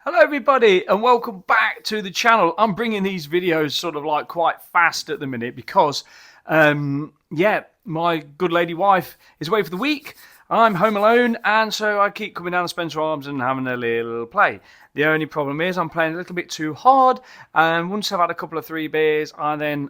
Hello everybody and welcome back to the channel. I'm bringing these videos sort of like quite fast at the minute because my good lady wife is away for the week. I'm home alone and so I keep coming down to Spencer Arms and having a little play. The only problem is I'm playing a little bit too hard, and once I've had a couple of 3 beers I then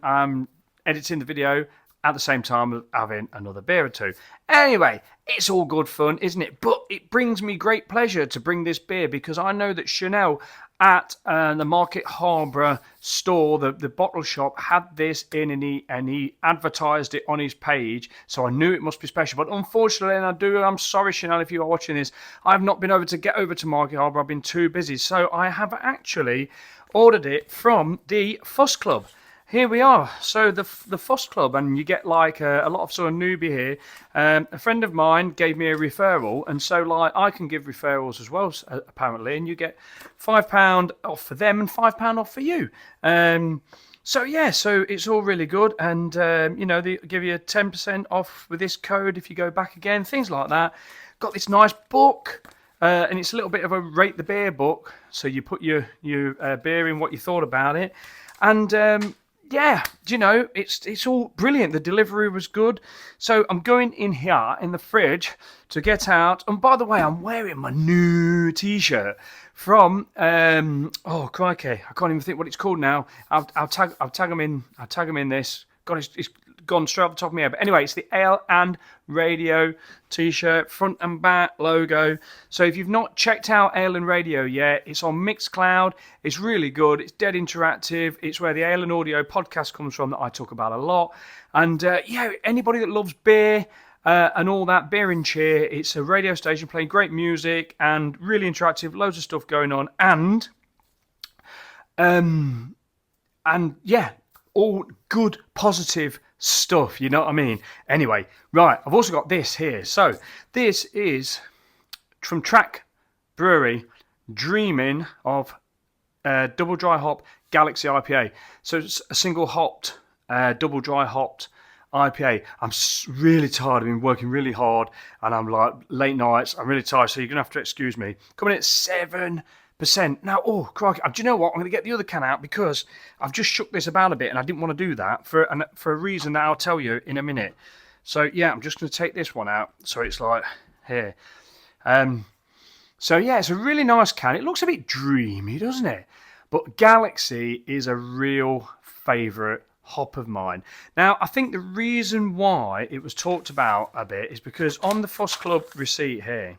editing the video at the same time as having another beer or 2. Anyway, it's all good fun, isn't it? But it brings me great pleasure to bring this beer because I know that Chanel at the Market Harbour store, the bottle shop, had this in and he advertised it on his page, so I knew it must be special. But unfortunately, I'm sorry Chanel if you are watching this, I've not been able to get over to Market Harbour. I've been too busy, so I have actually ordered it from the Fuss Club. Here we are. So the Fuss Club, and you get like a lot of sort of newbie here. A friend of mine gave me a referral, and so like I can give referrals as well apparently, and you get £5 off for them and £5 off for you. So it's all really good, and they give you 10% off with this code if you go back again, things like that. Got this nice book. And it's a little bit of a rate the beer book, so you put your beer in, what you thought about it, and it's all brilliant. The delivery was good. So I'm going in here in the fridge to get out. And by the way, I'm wearing my new T-shirt from oh crikey, I can't even think what it's called now. I'll tag them in this. God, it's gone straight off the top of my head. But anyway, it's the Ale and Radio T-shirt, front and back logo. So if you've not checked out Ale and Radio yet, it's on Mixcloud. It's really good. It's dead interactive. It's where the Ale and Audio podcast comes from that I talk about a lot. And anybody that loves beer and all that, beer and cheer, it's a radio station playing great music and really interactive. Loads of stuff going on, and all good, positive stuff, you know what I mean? Anyway, right, I've also got this here. So, this is from Track Brewery, Dreaming of Double Dry Hop Galaxy IPA. So, it's a single hopped, double dry hopped IPA. I'm really tired. I've been working really hard, and I'm like late nights. I'm really tired, so you're going to have to excuse me. Coming in at 7%. Now, oh, crikey, do you know what? I'm going to get the other can out because I've just shook this about a bit and I didn't want to do that for a reason that I'll tell you in a minute. So, yeah, I'm just going to take this one out. So it's like here. It's a really nice can. It looks a bit dreamy, doesn't it? But Galaxy is a real favourite hop of mine. Now, I think the reason why it was talked about a bit is because on the Fuss Club receipt here,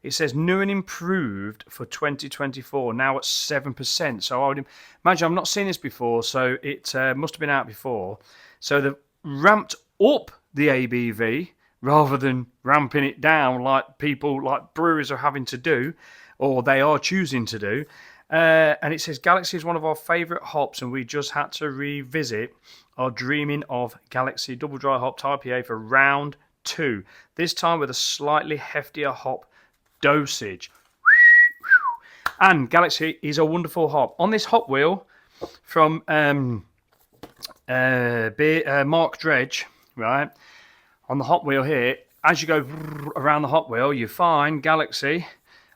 it says new and improved for 2024, now at 7%. So I would imagine, I've not seen this before, so it must have been out before. So they've ramped up the ABV rather than ramping it down like breweries are having to do, or they are choosing to do. And it says Galaxy is one of our favourite hops, and we just had to revisit our Dreaming of Galaxy Double Dry Hopped IPA for round 2. This time with a slightly heftier hop dosage. And Galaxy is a wonderful hop. On this hop wheel from Mark Dredge, right? On the hop wheel here, as you go around the hop wheel, you find Galaxy.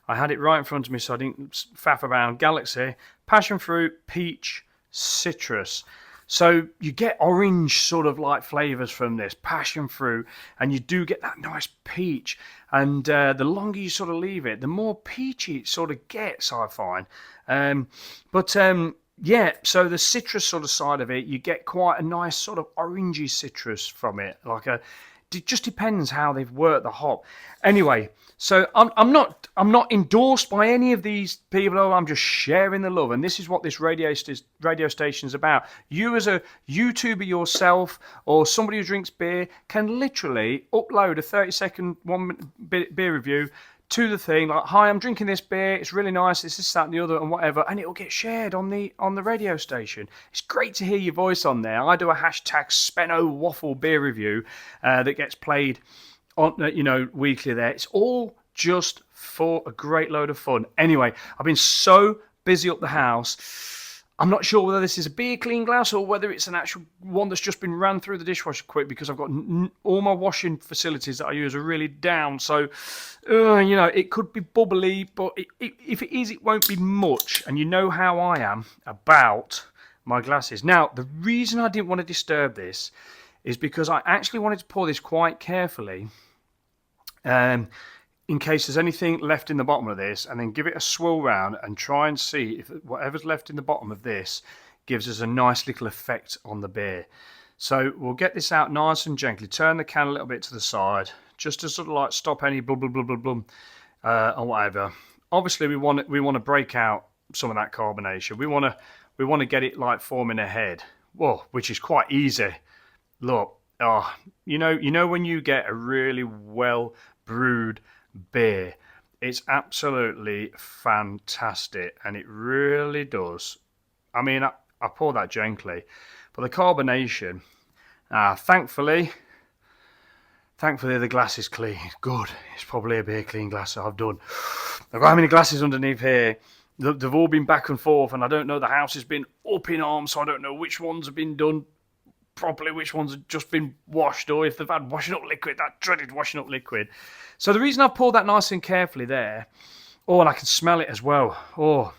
I had it right in front of me so I didn't faff around. Galaxy, passion fruit, peach, citrus. So you get orange sort of like flavours from this, passion fruit, and you do get that nice peach. And the longer you sort of leave it, the more peachy it sort of gets, I find. So the citrus sort of side of it, you get quite a nice sort of orangey citrus from it. It just depends how they've worked the hop. Anyway, so I'm not endorsed by any of these people. I'm just sharing the love, and this is what this radio station is about. You as a YouTuber yourself, or somebody who drinks beer, can literally upload a 30-second beer review to the thing, like, hi, I'm drinking this beer, it's really nice, it's this, that and the other and whatever, and it will get shared on the radio station. It's great to hear your voice on there. I do a hashtag Speno waffle beer review that gets played on weekly there. It's all just for a great load of fun. Anyway, I've been so busy up the house, I'm not sure whether this is a beer clean glass or whether it's an actual one that's just been ran through the dishwasher quick, because I've got all my washing facilities that I use are really down. So, you know, it could be bubbly, but if it is, it won't be much. And you know how I am about my glasses. Now, the reason I didn't want to disturb this is because I actually wanted to pour this quite carefully. In case there's anything left in the bottom of this, and then give it a swirl round and try and see if whatever's left in the bottom of this gives us a nice little effect on the beer. So we'll get this out nice and gently, turn the can a little bit to the side, just to sort of like stop any blub blub blub blub blub or whatever. Obviously we want to break out some of that carbonation. We want to get it like forming a head, well, which is quite easy. Look, you know when you get a really well brewed beer, it's absolutely fantastic, and it really does. I mean, I pour that gently, but the carbonation, thankfully the glass is clean. Good, it's probably a beer clean glass that I've done. I've got how many glasses underneath here? They've all been back and forth, and I don't know, the house has been up in arms, so I don't know which ones have been done properly, which ones have just been washed, or if they've had washing up liquid, that dreaded washing up liquid. So the reason I've poured that nice and carefully there, and I can smell it as well. Oh,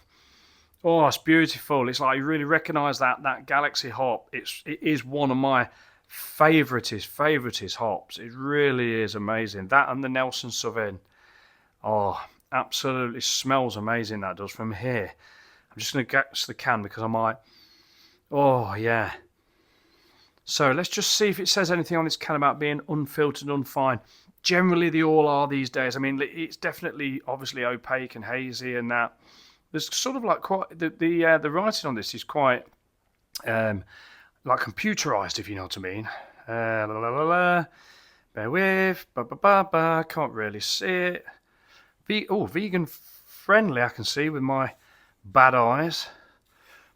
it's beautiful. It's like you really recognise that Galaxy hop. It is one of my favoritist hops. It really is amazing. That and the Nelson Sauvin. Oh, absolutely smells amazing, that does, from here. I'm just going to get to the can because I might... Oh, yeah. So let's just see if it says anything on this can about being unfiltered, unfine. Generally, they all are these days. I mean, it's definitely, obviously, opaque and hazy and that. There's sort of like quite the writing on this is quite like computerized, if you know what I mean. Bear with. Can't really see it. Vegan friendly, I can see with my bad eyes.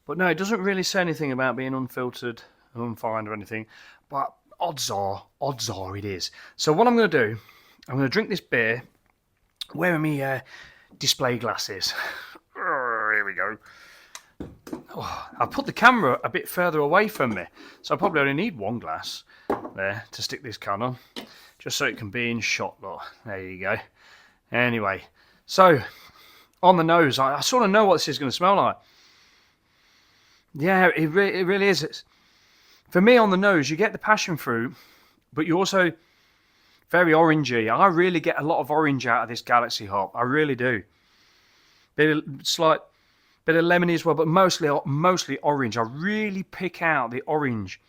But no, it doesn't really say anything about being unfiltered, unfined or anything, but odds are it is. So what I'm going to do, I'm going to drink this beer wearing me display glasses. Here we go. I'll put the camera a bit further away from me, so I probably only need one glass there to stick this can on, just so it can be in shot. Look, there you go. Anyway, so on the nose, I sort of know what this is going to smell like. Yeah, it really is. For me, on the nose, you get the passion fruit, but you also very orangey. I really get a lot of orange out of this Galaxy hop. I really do. Slight bit of lemony as well, but mostly orange. I really pick out the orange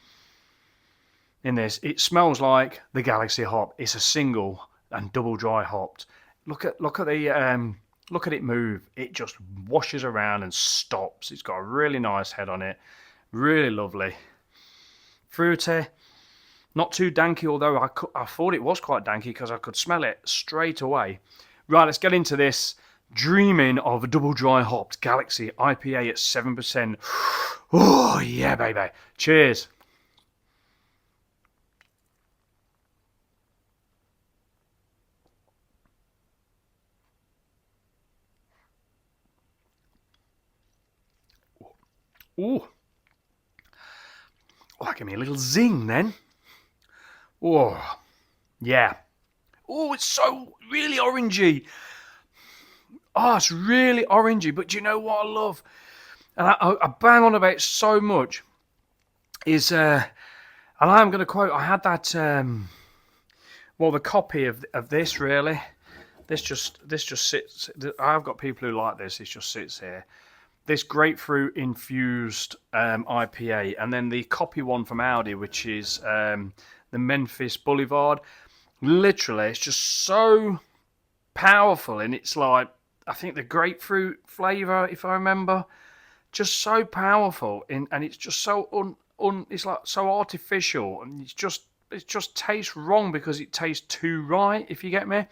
in this. It smells like the Galaxy hop. It's a single and double dry hopped. Look at it move. It just washes around and stops. It's got a really nice head on it. Really lovely. Fruity, not too danky, although I thought it was quite danky because I could smell it straight away. Right, let's get into this. Dreaming of a double dry hopped Galaxy IPA at 7%. Oh, yeah, baby. Cheers. Ooh. Oh, that gave me a little zing then. Oh, yeah. Oh, it's so really orangey. Oh, it's really orangey. But do you know what I love? And I bang on about it so much. Is, and I'm going to quote, I had that, the copy of this, really. This just sits, I've got people who like this. It just sits here. This grapefruit infused IPA, and then the copy one from Audi, which is the Memphis Boulevard. Literally, it's just so powerful, and it's like, I think the grapefruit flavour, if I remember, just so powerful, and it's just so it's like so artificial, and it just tastes wrong because it tastes too right, if you get me. It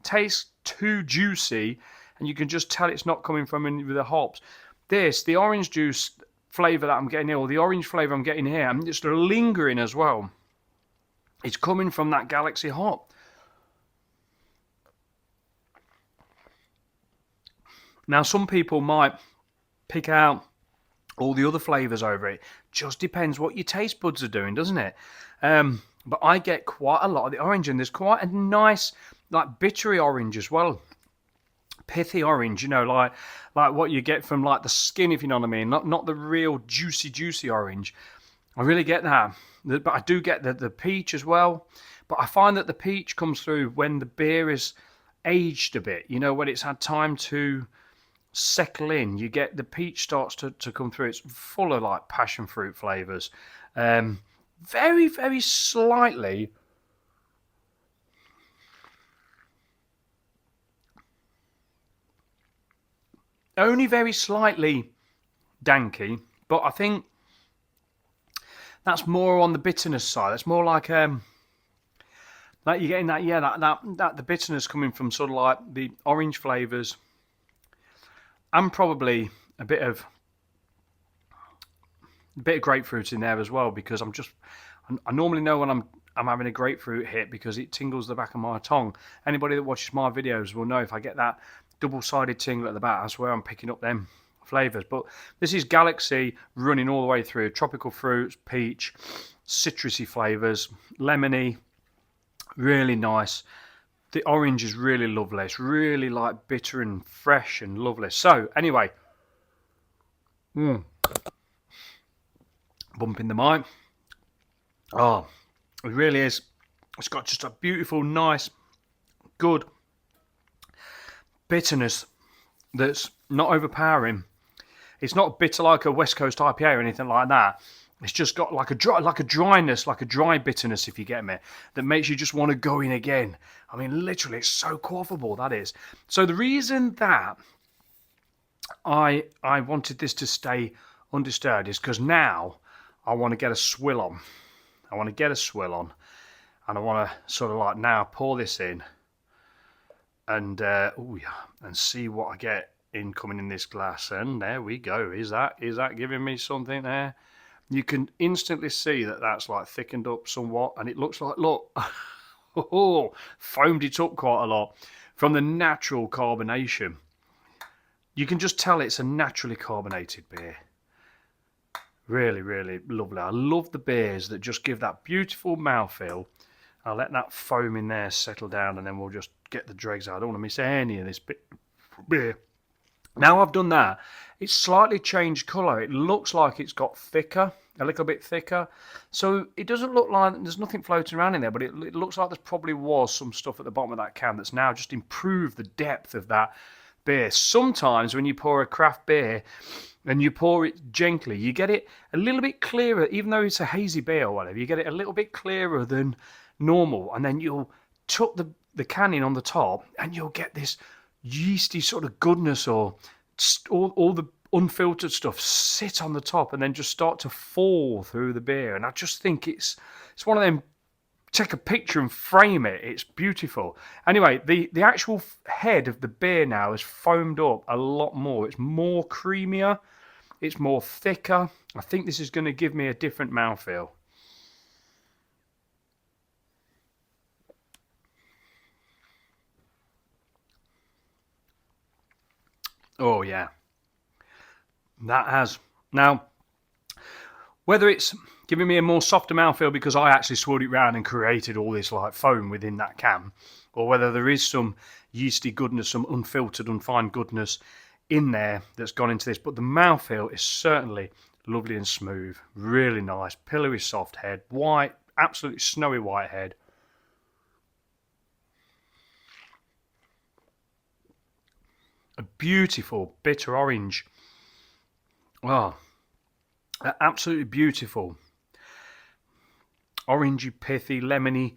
tastes too juicy, and you can just tell it's not coming from any of the hops. The orange juice flavour that I'm getting here, or the orange flavour I'm getting here, and it's lingering as well. It's coming from that Galaxy hop. Now, some people might pick out all the other flavours over it. Just depends what your taste buds are doing, doesn't it? But I get quite a lot of the orange, and there's quite a nice, like, bittery orange as well. Pithy orange, you know, like what you get from like the skin, if you know what I mean. Not the real juicy orange. I really get that. But I do get the peach as well. But I find that the peach comes through when the beer is aged a bit. You know, when it's had time to settle in, you get the peach starts to come through. It's full of like passion fruit flavours. Very, very slightly. Only very slightly danky, but I think that's more on the bitterness side. It's more like you're getting that, yeah, that the bitterness coming from sort of like the orange flavours, and probably a bit of grapefruit in there as well, because I normally know when I'm having a grapefruit hit because it tingles the back of my tongue. Anybody that watches my videos will know if I get that double-sided tingle at the back, that's where I'm picking up them flavours. But this is Galaxy running all the way through. Tropical fruits, peach, citrusy flavours, lemony, really nice. The orange is really lovely. It's really like bitter and fresh and lovely. So anyway, bumping the mic. Oh, it really is. It's got just a beautiful, nice, good bitterness that's not overpowering. It's not bitter like a West Coast IPA or anything like that. It's just got like a dryness, like a dry bitterness, if you get me, that makes you just want to go in again. I mean, literally, it's so quaffable, that is. So the reason that I wanted this to stay undisturbed is because now I want to get a swill on. And I want to sort of like now pour this in and see what I get in coming in this glass. And there we go. Is that giving me something there? You can instantly see that that's like thickened up somewhat, and it looks like, look, foamed it up quite a lot from the natural carbonation. You can just tell it's a naturally carbonated beer. Really, really lovely. I love the beers that just give that beautiful mouthfeel. I'll let that foam in there settle down, and then we'll just get the dregs out. I don't want to miss any of this beer. Now I've done that, it's slightly changed colour. It looks like it's got thicker, a little bit thicker. So it doesn't look like there's nothing floating around in there, but it looks like there probably was some stuff at the bottom of that can that's now just improved the depth of that beer. Sometimes when you pour a craft beer and you pour it gently, you get it a little bit clearer, even though it's a hazy beer or whatever, you get it a little bit clearer than normal. And then you'll tuck the can in on the top and you'll get this yeasty sort of goodness, or all the unfiltered stuff sit on the top and then just start to fall through the beer. And I just think it's one of them, take a picture and frame it. It's beautiful. Anyway, the actual head of the beer now is foamed up a lot more. It's more creamier. It's more thicker. I think this is going to give me a different mouthfeel. Oh, yeah. That has. Now, whether it's giving me a more softer mouthfeel because I actually swirled it round and created all this like foam within that can, or whether there is some yeasty goodness, some unfiltered, unfined goodness in there that's gone into this, but the mouthfeel is certainly lovely and smooth. Really nice, pillowy soft head, white, absolutely snowy white head. A beautiful bitter orange. Oh, absolutely beautiful. Orangey, pithy, lemony,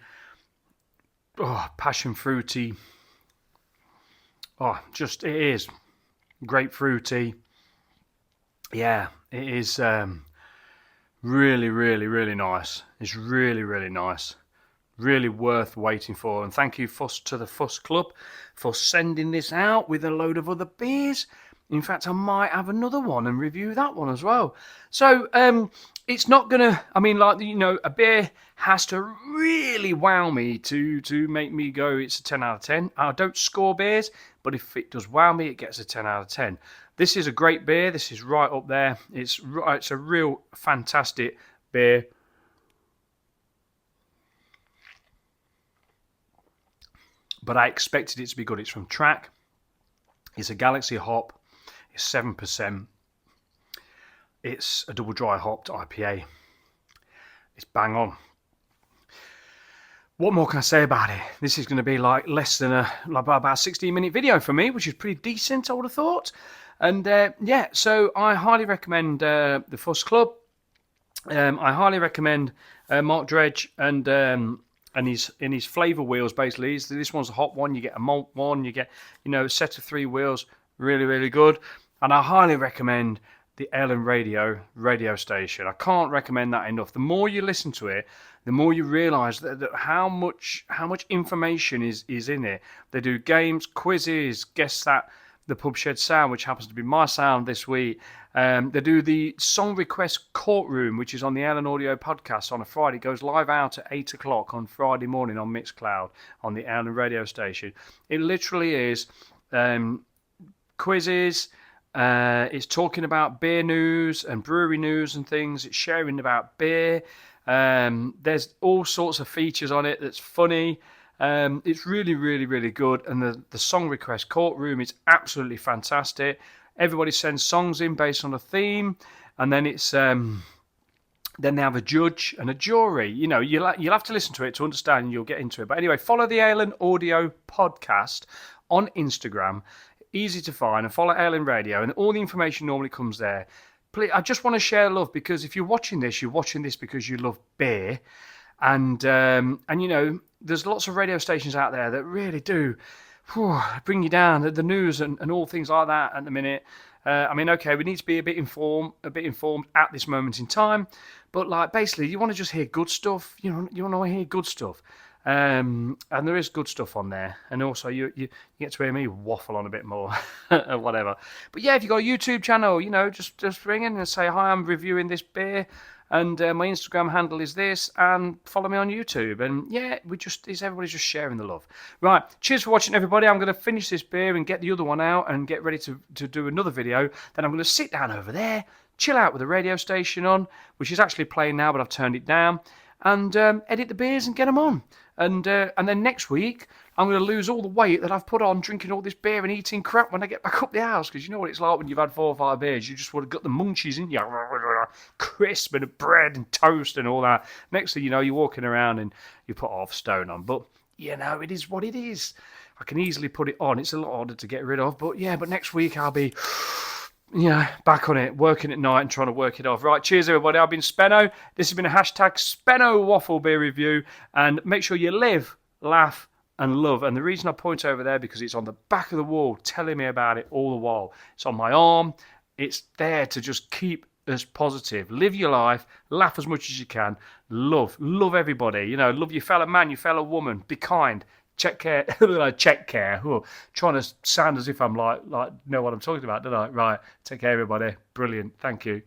passion fruity. Oh, just, it is grapefruity. Yeah, it is really, really, really nice. It's really, really nice. Really worth waiting for. And thank you to the Fuss Club for sending this out with a load of other beers. In fact, I might have another one and review that one as well. So it's not gonna, I mean, like, you know, a beer has to really wow me to make me go it's a 10 out of 10. I don't score beers, but if it does wow me, it gets a 10 out of 10. This is a great beer. This is right up there. It's a real fantastic beer. But I expected it to be good. It's from Track. It's a Galaxy hop. It's 7%. It's a double dry hopped IPA. It's bang on. What more can I say about it? This is going to be like less than about a 16-minute video for me, which is pretty decent, I would have thought. And yeah, so I highly recommend the Fuss Club. I highly recommend Mark Dredge and his flavour wheels. Basically, this one's a hot one. You get a malt one. You get a set of 3 wheels. Really, really good. And I highly recommend the Ellen radio station. I can't recommend that enough. The more you listen to it, the more you realise that how much information is in it. They do games, quizzes, guess that the Pub Shed sound, which happens to be my sound this week. They do the song request courtroom, which is on the Ellen Audio podcast on a Friday. It goes live out at 8 o'clock on Friday morning on Mixcloud on the Ellen radio station. It literally is quizzes. It's talking about beer news and brewery news and things. It's sharing about beer. There's all sorts of features on it that's funny. It's really, really, really good. And the song request courtroom is absolutely fantastic. Everybody sends songs in based on a theme, and then it's then they have a judge and a jury. You'll have to listen to it to understand, and you'll get into it. But anyway, follow the Ellen Audio podcast on Instagram. Easy to find, and follow Ellen Radio, and all the information normally comes there. Please, I just want to share love, because if you're watching this because you love beer, and there's lots of radio stations out there that really do bring you down, the news and all things like that at the minute. Okay, we need to be a bit informed at this moment in time, but basically you want to just hear good stuff. You want to hear good stuff. And there is good stuff on there, and also you get to hear me waffle on a bit more or whatever. But yeah, if you've got a YouTube channel, just ring in and say, hi, I'm reviewing this beer, and my Instagram handle is this, and follow me on YouTube. And yeah, everybody's just sharing the love. Right, cheers for watching, everybody. I'm going to finish this beer and get the other one out and get ready to do another video. Then I'm going to sit down over there, chill out with the radio station on, which is actually playing now, but I've turned it down, and edit the beers and get them on. And then next week, I'm going to lose all the weight that I've put on drinking all this beer and eating crap when I get back up the house. Because you know what it's like when you've had 4 or 5 beers. You just would have got the munchies in you. Crisp and bread and toast and all that. Next thing you know, you're walking around and you put half stone on. But, it is what it is. I can easily put it on. It's a lot harder to get rid of. But next week I'll be... back on it, working at night and trying to work it off. Right, cheers everybody. I've been Speno. This has been a hashtag Speno Waffle Beer Review. And make sure you live, laugh, and love. And the reason I point over there, because it's on the back of the wall telling me about it all the while. It's on my arm. It's there to just keep us positive. Live your life, laugh as much as you can, love everybody. Love your fellow man, your fellow woman. Be kind. Check care. Trying to sound as if I'm like know what I'm talking about, don't I? Right. Take care, everybody. Brilliant. Thank you.